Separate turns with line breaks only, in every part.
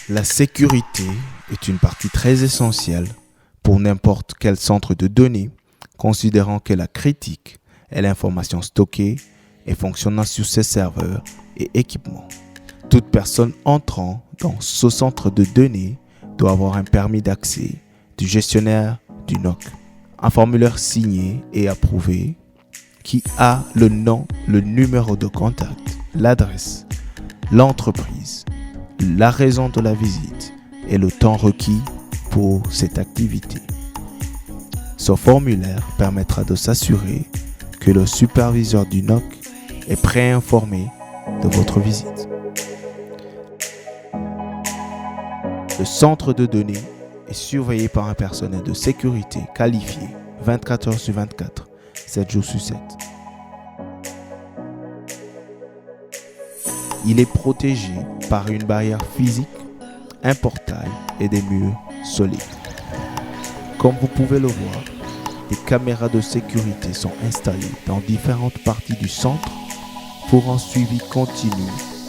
La sécurité est une partie très essentielle pour n'importe quel centre de données, considérant que la critique est l'information stockée et fonctionnant sur ses serveurs et équipements. Toute personne entrant dans ce centre de données doit avoir un permis d'accès du gestionnaire du NOC, un formulaire signé et approuvé qui a le nom, le numéro de contact, l'adresse, l'entreprise, la raison de la visite et le temps requis pour cette activité. Ce formulaire permettra de s'assurer que le superviseur du NOC est préinformé de votre visite. Le centre de données est surveillé par un personnel de sécurité qualifié 24 heures sur 24, 7 jours sur 7. Il est protégé par une barrière physique, un portail et des murs solides. Comme vous pouvez le voir, des caméras de sécurité sont installées dans différentes parties du centre pour un suivi continu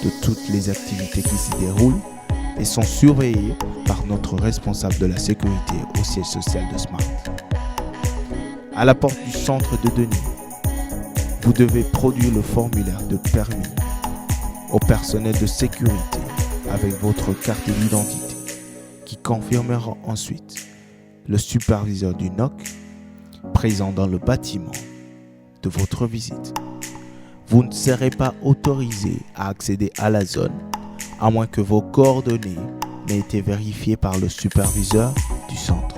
de toutes les activités qui s'y déroulent et sont surveillées par notre responsable de la sécurité au siège social de Smart. À la porte du centre de données, vous devez produire le formulaire de permis au personnel de sécurité avec votre carte d'identité qui confirmera ensuite le superviseur du NOC présent dans le bâtiment de votre visite. Vous ne serez pas autorisé à accéder à la zone à moins que vos coordonnées n'aient été vérifiées par le superviseur du centre.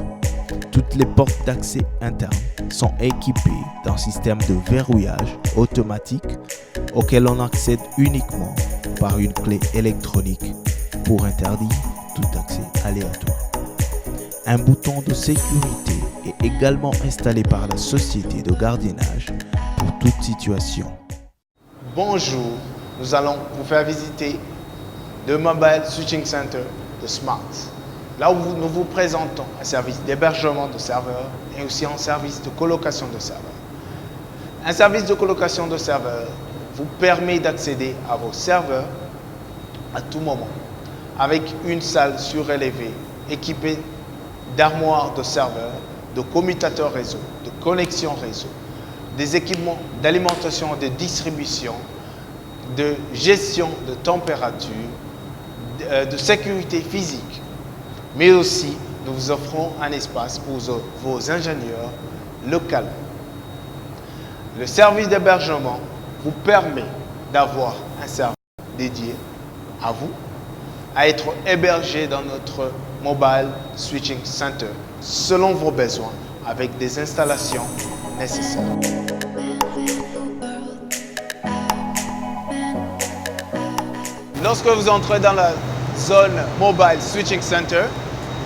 Toutes les portes d'accès internes sont équipées d'un système de verrouillage automatique auquel on accède uniquement par une clé électronique pour interdire tout accès aléatoire. Un bouton de sécurité est également installé par la société de gardiennage pour toute situation.
Bonjour, nous allons vous faire visiter le Mobile Switching Center de Smart. Là où nous vous présentons un service d'hébergement de serveurs et aussi un service de colocation de serveurs. Un service de colocation de serveurs vous permet d'accéder à vos serveurs à tout moment avec une salle surélevée équipée d'armoires de serveurs, de commutateurs réseau, de connexions réseau, des équipements d'alimentation et de distribution, de gestion de température, de sécurité physique. Mais aussi, nous vous offrons un espace pour vos ingénieurs locaux. Le service d'hébergement vous permet d'avoir un serveur dédié à vous, à être hébergé dans notre Mobile Switching Center selon vos besoins avec des installations nécessaires. Lorsque vous entrez dans la zone Mobile Switching Center,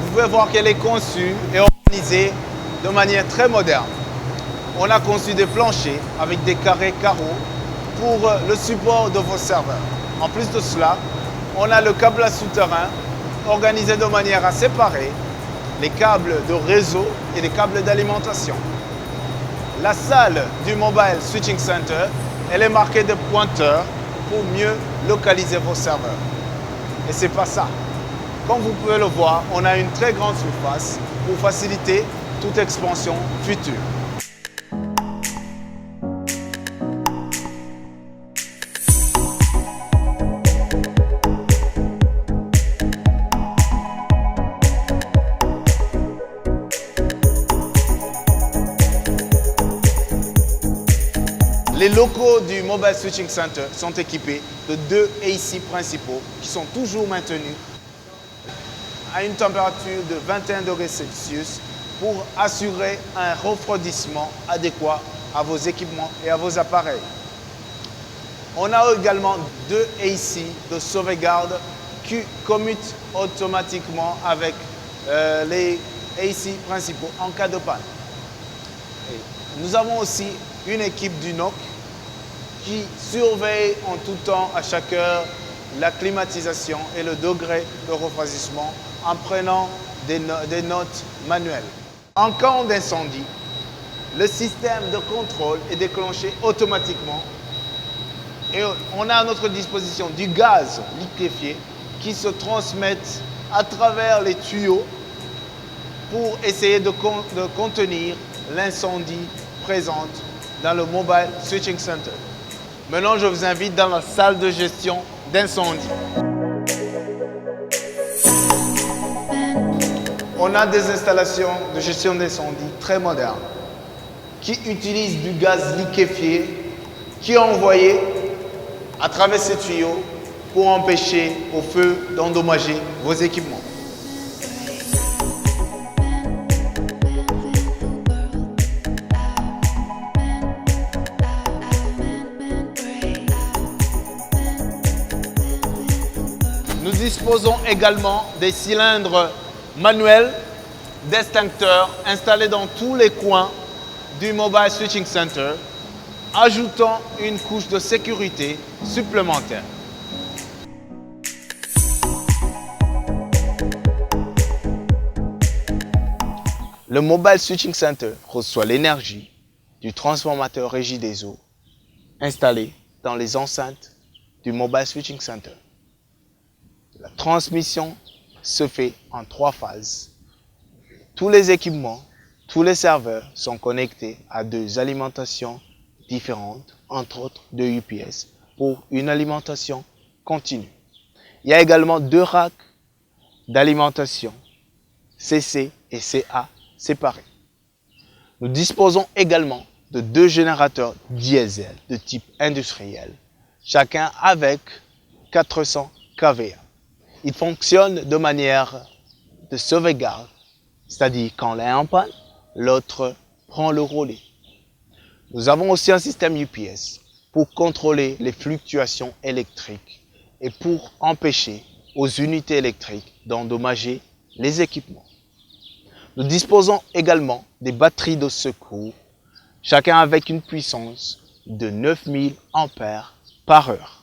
vous pouvez voir qu'elle est conçue et organisée de manière très moderne. On a conçu des planchers avec des carrés carreaux pour le support de vos serveurs. En plus de cela, on a le câblage souterrain organisé de manière à séparer les câbles de réseau et les câbles d'alimentation. La salle du Mobile Switching Center, elle est marquée de pointeurs pour mieux localiser vos serveurs. Et c'est pas ça. Comme vous pouvez le voir, on a une très grande surface pour faciliter toute expansion future. Les locaux du Mobile Switching Center sont équipés de 2 AC principaux qui sont toujours maintenus à une température de 21 degrés Celsius pour assurer un refroidissement adéquat à vos équipements et à vos appareils. On a également 2 AC de sauvegarde qui commutent automatiquement avec les AC principaux en cas de panne. Et nous avons aussi une équipe du NOC qui surveille en tout temps, à chaque heure, la climatisation et le degré de refroidissement en prenant des notes manuelles. En cas d'incendie, le système de contrôle est déclenché automatiquement et on a à notre disposition du gaz liquéfié qui se transmet à travers les tuyaux pour essayer de contenir l'incendie présent dans le Mobile Switching Center. Maintenant, je vous invite dans la salle de gestion d'incendie. On a des installations de gestion d'incendie très modernes qui utilisent du gaz liquéfié qui est envoyé à travers ces tuyaux pour empêcher au feu d'endommager vos équipements. Nous disposons également des cylindres manuels d'extincteurs installés dans tous les coins du Mobile Switching Center, ajoutant une couche de sécurité supplémentaire. Le Mobile Switching Center reçoit l'énergie du transformateur régie des eaux installé dans les enceintes du Mobile Switching Center. La transmission se fait en 3 phases. Tous les équipements, tous les serveurs sont connectés à 2 alimentations différentes, entre autres de UPS, pour une alimentation continue. Il y a également 2 racks d'alimentation CC et CA séparés. Nous disposons également de 2 générateurs diesel de type industriel, chacun avec 400 kVA. Ils fonctionnent de manière de sauvegarde, c'est-à-dire quand l'un est en panne, l'autre prend le relais. Nous avons aussi un système UPS pour contrôler les fluctuations électriques et pour empêcher aux unités électriques d'endommager les équipements. Nous disposons également des batteries de secours, chacun avec une puissance de 9000 ampères par heure.